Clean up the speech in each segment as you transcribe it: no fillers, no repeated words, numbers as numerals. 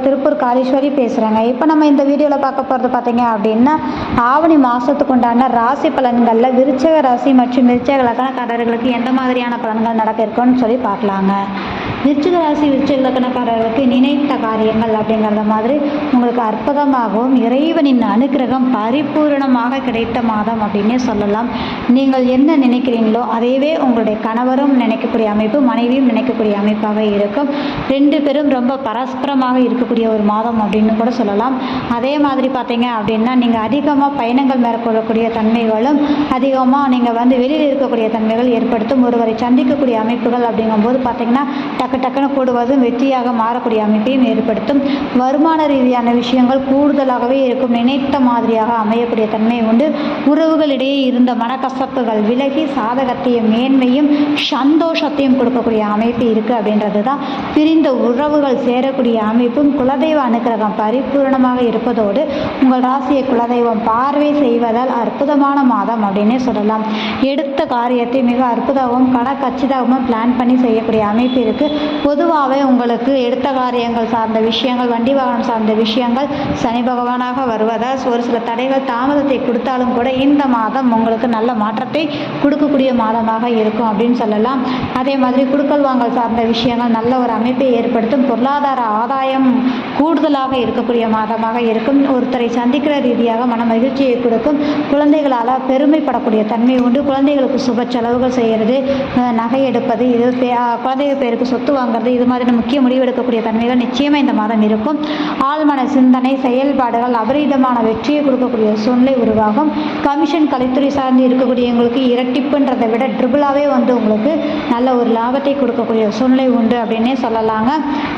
திருப்பூர் காளீஸ்வரி பேசுகிறேங்க. இப்போ நம்ம இந்த வீடியோவில் பார்க்க போகிறது பார்த்தீங்க அப்படின்னா, ஆவணி மாதத்துக்கு உண்டான ராசி பலன்களில் விருச்சிக ராசி மற்றும் விருச்சிக லக்னக்காரர்களுக்கு எந்த மாதிரியான பலன்கள் நடக்க இருக்குன்னு சொல்லி பார்க்கலாங்க. விருச்சிக ராசி விருச்சிக லக்னக்காரர்களுக்கு நினைத்த காரியங்கள் அப்படிங்கிறத மாதிரி உங்களுக்கு அற்புதமாகவும் இறைவனின் அனுக்கிரகம் பரிபூரணமாக கிடைத்த மாதம் அப்படின்னே சொல்லலாம். நீங்கள் என்ன நினைக்கிறீங்களோ அதையவே உங்களுடைய கணவரும் நினைக்கக்கூடிய அமைப்பு, மனைவியும் நினைக்கக்கூடிய அமைப்பாக இருக்கும். ரெண்டு பேரும் ரொம்ப பரஸ்பரமாக இருக்கக்கூடிய ஒரு மாதம் அப்படின்னு கூட சொல்லலாம். அதே மாதிரி பார்த்தீங்க அப்படின்னா, நீங்கள் அதிகமாக பயணங்கள் மேற்கொள்ளக்கூடிய தன்மைகளும் அதிகமாக நீங்கள் வெளியில் இருக்கக்கூடிய தன்மைகள் ஏற்படுத்தும். ஒருவரை சந்திக்கக்கூடிய அமைப்புகள் அப்படிங்கும்போது பார்த்தீங்கன்னா டக்குன்னு கூடுவதும் வெற்றியாக மாறக்கூடிய அமைப்பையும் ஏற்படுத்தும். வருமான ரீதியான விஷயங்கள் கூடுதலாகவே இருக்கும். நினைத்த மாதிரியாக அமையக்கூடிய தன்மை உண்டு. உறவுகளிடையே இருந்த மனக்கசப்புகள் விலகி சாதகத்தையும் மேன்மையும் சந்தோஷத்தையும் கொடுக்கக்கூடிய அமைப்பு இருக்குது அப்படின்றது தான். பிரிந்த உறவுகள் சேரக்கூடிய அமைப்பும் குலதெய்வ அனுக்கிரகம் பரிபூர்ணமாக இருப்பதோடு உங்கள் ராசியை குலதெய்வம் பார்வை செய்வதால் அற்புதமான மாதம் அப்படின்னே சொல்லலாம். எடுத்த காரியத்தை மிக அற்புதமாகவும் கச்சிதமாகவும் பிளான் பண்ணி செய்யக்கூடிய அமைப்பு இருக்குது. பொதுவாகவே உங்களுக்கு எடுத்த காரியங்கள் சார்ந்த விஷயங்கள், வண்டி வாகனம் சார்ந்த விஷயங்கள் சனி பகவானாக வருவதால் ஒரு சில தடைகள் தாமதத்தை கொடுத்தாலும் கூட இந்த மாதம் உங்களுக்கு நல்ல மாற்றத்தை கொடுக்கக்கூடிய மாதமாக இருக்கும் அப்படின்னு சொல்லலாம். அதே மாதிரி குடுக்கல் வாங்கல் சார்ந்த விஷயங்கள் நல்ல ஒரு அமைப்பை ஏற்படுத்தும். பொருளாதார ஆதாயம் கூடுதலாக இருக்கக்கூடிய மாதமாக இருக்கும். ஒருத்தரை சந்திக்கிற ரீதியாக மன மகிழ்ச்சியை கொடுக்கும். குழந்தைகளால் பெருமைப்படக்கூடிய தன்மை உண்டு. குழந்தைகளுக்கு சுப செலவுகள் செய்கிறது, நகை எடுப்பது, இது குழந்தைகள் பேருக்கு சொத்து வாங்குறது, இது மாதிரி முக்கிய முடிவெடுக்கக்கூடிய தன்மைகள் நிச்சயமாக இந்த மாதம் இருக்கும். ஆழ்மன சிந்தனை செயல்பாடுகள் அபரீதமான வெற்றியை கொடுக்கக்கூடிய சூழ்நிலை உருவாகும். கமிஷன் கலைத்துறை சார்ந்து இருக்கக்கூடியவங்களுக்கு இரட்டிப்புன்றதை விட ட்ரிபிளாகவே உங்களுக்கு நல்ல ஒரு லாபத்தை கொடுக்கக்கூடிய சூழ்நிலை உண்டு அப்படின்னே சொல்லலாங்க.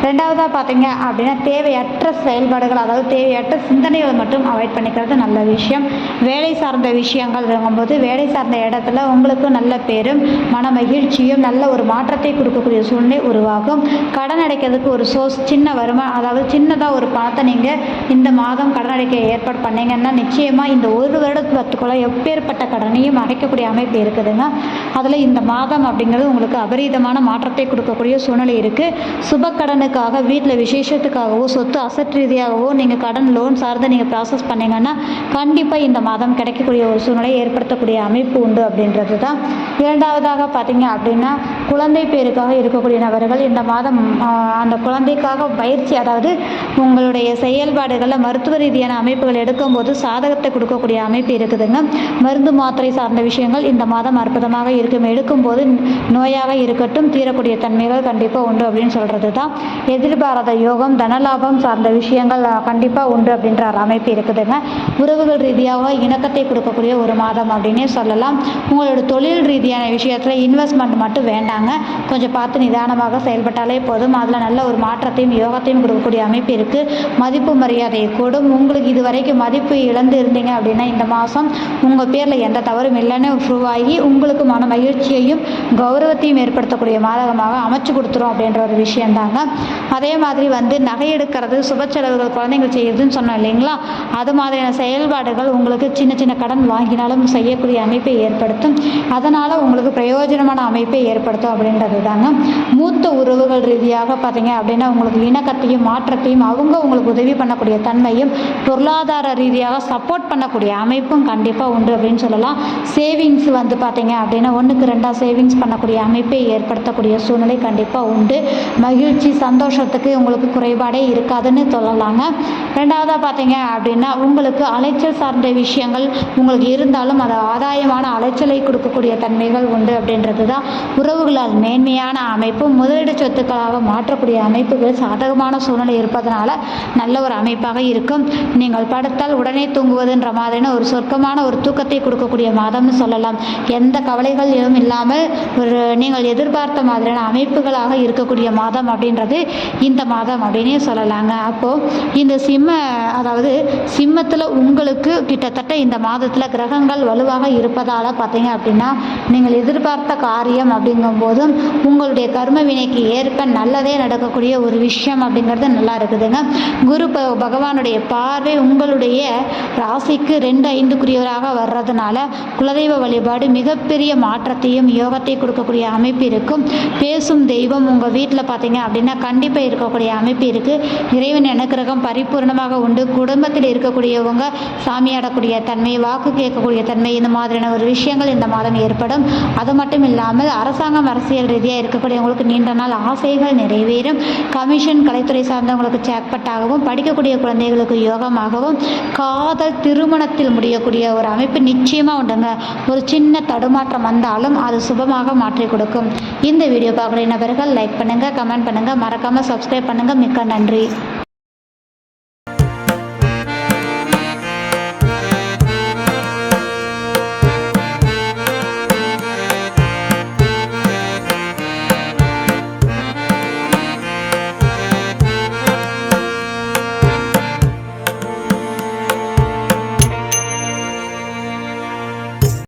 ரெண்டாவதாக பார்த்தீங்க அப்படின்னா, தேவையற்ற செயல்பாடுகள், அதாவது தேவையற்ற சிந்தனைகளை மட்டும் அவாய்ட் பண்ணிக்கிறது நல்ல விஷயம். வேலை சார்ந்த விஷயங்கள் இருக்கும்போது வேலை சார்ந்த இடத்துல உங்களுக்கு நல்ல பேரும் மன மகிழ்ச்சியும் நல்ல ஒரு மாற்றத்தை கொடுக்கக்கூடிய சூழ்நிலை உருவாகும். கடன் அடைக்கிறதுக்கு ஒரு சோர்ஸ், சின்ன வருமானம், அதாவது சின்னதாக ஒரு பணத்தை நீங்கள் இந்த மாதம் கடன் அடைக்க ஏற்பாடு பண்ணீங்கன்னா நிச்சயமாக இந்த ஒரு வருடத்துக்குள்ள எப்பேற்பட்ட கடனையும் அடைக்கக்கூடிய அமைப்பு இருக்குதுங்க. அதில் இந்த மாதம் அப்படிங்கிறது உங்களுக்கு அபரீதமான மாற்றத்தை கொடுக்கக்கூடிய சூழ்நிலை இருக்குது. சுப கடனுக்காக வீட்டில் விசேஷத்துக்காகவோ சொத்து அசட் ரீதியாகவோ நீங்கள் கடன் லோன் சார்ந்து நீங்கள் ப்ராசஸ் பண்ணீங்கன்னா கண்டிப்பாக இந்த மாதம் கிடைக்கக்கூடிய ஒரு சூழ்நிலையை ஏற்படுத்தக்கூடிய அமைப்பு உண்டு அப்படின்றது தான். இரண்டாவதாக பார்த்தீங்க அப்படின்னா, குழந்தை பேருக்காக இருக்கக்கூடிய நபர்கள் இந்த மாதம் அந்த குழந்தைக்காக பயிற்சி, அதாவது உங்களுடைய செயல்பாடுகளில் மருத்துவ ரீதியான அமைப்புகள் எடுக்கும்போது சாதகத்தை கொடுக்கக்கூடிய அமைப்பு இருக்குதுங்க. மருந்து மாத்திரை சார்ந்த விஷயங்கள் இந்த மாதம் அற்புதமாக இருக்கும். எடுக்கும்போது நோயாக இருக்கட்டும் தீரக்கூடிய தன்மைகள் கண்டிப்பாக உண்டு அப்படின்னு சொல்கிறது தான். எதிர்பாராத யோகம் தனலாபம் சார்ந்த விஷயங்கள் கண்டிப்பாக உண்டு அப்படின்ற அமைப்பு இருக்குதுங்க. உறவுகள் ரீதியாக இணக்கத்தை கொடுக்கக்கூடிய ஒரு மாதம் அப்படின்னே சொல்லலாம். உங்களோட தொழில் ரீதியான விஷயத்தில் இன்வெஸ்ட்மெண்ட் மட்டும் வேண்டாங்க, கொஞ்சம் பார்த்து நிதானமாக செயல்பட்டாலே போதும். அதில் நல்ல ஒரு மாற்றத்தையும் யோகத்தையும் கொடுக்கக்கூடிய அமைப்பு இருக்குது. மதிப்பு மரியாதையை கூடும். உங்களுக்கு இது வரைக்கும் மதிப்பு இழந்து இருந்தீங்க அப்படின்னா இந்த மாதம் உங்கள் பேரில் எந்த தவறும் இல்லைன்னு ப்ரூவ் ஆகி உங்களுக்கு மன மகிழ்ச்சியையும் கௌரவத்தையும் ஏற்படுத்தக்கூடிய மாதகமாக அமைச்சு கொடுத்துரும் அப்படின்ற ஒரு விஷயந்தாங்க. அதே மாதிரி நகை எடுக்கிறது, சுப செலவுகள் குழந்தைங்கள் செய்யறதுன்னு சொன்னோம் இல்லைங்களா, அது மாதிரியான செயல்பாடுகள் உங்களுக்கு சின்ன சின்ன கடன் வாங்கினாலும் செய்யக்கூடிய அமைப்பை ஏற்படுத்தும். அதனால் உங்களுக்கு பிரயோஜனமான அமைப்பை ஏற்படுத்தும் அப்படின்றது தாங்க. மூத்த உறவுகள் ரீதியாக பார்த்தீங்க அப்படின்னா உங்களுக்கு இணக்கத்தையும் மாற்றத்தையும் அவங்க உங்களுக்கு உதவி பண்ணக்கூடிய தன்மையும் பொருளாதார ரீதியாக சப்போர்ட் பண்ணக்கூடிய அமைப்பும் கண்டிப்பாக உண்டு அப்படின்னு சொல்லலாம். சேவிங்ஸ் பார்த்தீங்க அப்படின்னா 1க்கு 2 சேவிங்ஸ் பண்ணக்கூடிய அமைப்பை ஏற்படுத்தக்கூடிய சூழ்நிலை கண்டிப்பாக உண்டு. மகிழ்ச்சி சந்தோஷத்துக்கு உங்களுக்கு குறைபாடே இருக்காதுன்னு சொல்லலாங்க. ரெண்டாவதாக பார்த்தீங்க அப்படின்னா, உங்களுக்கு அலைச்சல் சார்ந்த விஷயங்கள் உங்களுக்கு இருந்தாலும் அது ஆதாயமான அலைச்சலை கொடுக்கக்கூடிய தன்மைகள் உண்டு அப்படின்றது தான். உறவுகளால் மேன்மையான அமைப்பும் முதலீடு சொத்துக்களாக மாற்றக்கூடிய அமைப்புகள் சாதகமான சூழ்நிலை இருப்பதனால நல்ல ஒரு அமைப்பாக இருக்கும். நீங்கள் படுத்தால் உடனே தூங்குவதுன்ற மாதிரியான ஒரு சொர்க்கமான ஒரு தூக்கத்தை கொடுக்கக்கூடிய மாதம்னு சொல்லலாம். எந்த கவலைகள் எதுவும் இல்லாமல் ஒரு நீங்கள் எதிர்பார்த்த மாதிரியான அமைப்புகளாக இருக்கக்கூடிய மாதம் அப்படின்றது இந்த மாதம் அப்படின்னே சொல்லலாங்க. அப்போது இந்த அதாவது சிம்மத்தில் உங்களுக்கு கிட்டத்தட்ட இந்த மாதத்தில் கிரகங்கள் வலுவாக இருப்பதால் பார்த்தீங்க அப்படின்னா நீங்கள் எதிர்பார்த்த காரியம் அப்படிங்கும்போது போதும் உங்களுடைய கர்ம வினைக்கு ஏற்ப நல்லதே நடக்கக்கூடிய ஒரு விஷயம் அப்படிங்கிறது நல்லா இருக்குதுங்க. குரு பகவானுடைய பார்வை உங்களுடைய ராசிக்கு 2-5 வர்றதுனால குலதெய்வ வழிபாடு மிகப்பெரிய மாற்றத்தையும் யோகத்தை கொடுக்கக்கூடிய அமைப்பு இருக்கும். பேசும் தெய்வம் உங்கள் வீட்டில் பார்த்தீங்க அப்படின்னா கண்டிப்பாக இருக்கக்கூடிய அமைப்பு இருக்குது. இறைவன் அனுக்கிரகம் பரிபூர்ணமாக உண்டு. குடும்பத்தில் இருக்கக்கூடியவங்க சாமியாடக்கூடிய தன்மை, வாக்கு கேட்கக்கூடிய தன்மை, இந்த மாதிரியான ஒரு விஷயங்கள் இந்த மாதம் ஏற்படும். அது மட்டும் இல்லாமல் அரசாங்கம் அரசியல் ரீதியாக இருக்கக்கூடியவங்களுக்கு நீண்ட நாள் ஆசைகள் நிறைவேறும். கமிஷன் கலைத்துறை சார்ந்தவங்களுக்கு ஜாக்பாட்டாகவும், படிக்கக்கூடிய குழந்தைகளுக்கு யோகமாகவும், காதல் திருமணத்தில் முடியக்கூடிய ஒரு அமைப்பு நிச்சயமாக உண்டுங்க. ஒரு சின்ன தடுமாற்றம் வந்தாலும் அது சுபமாக மாற்றி கொடுக்கும். இந்த வீடியோ பார்க்குற நபர்கள் லைக் பண்ணுங்கள், கமெண்ட் பண்ணுங்கள், மறக்காமல் சப்ஸ்கிரைப் பண்ணுங்கள். மிக்க நன்றி.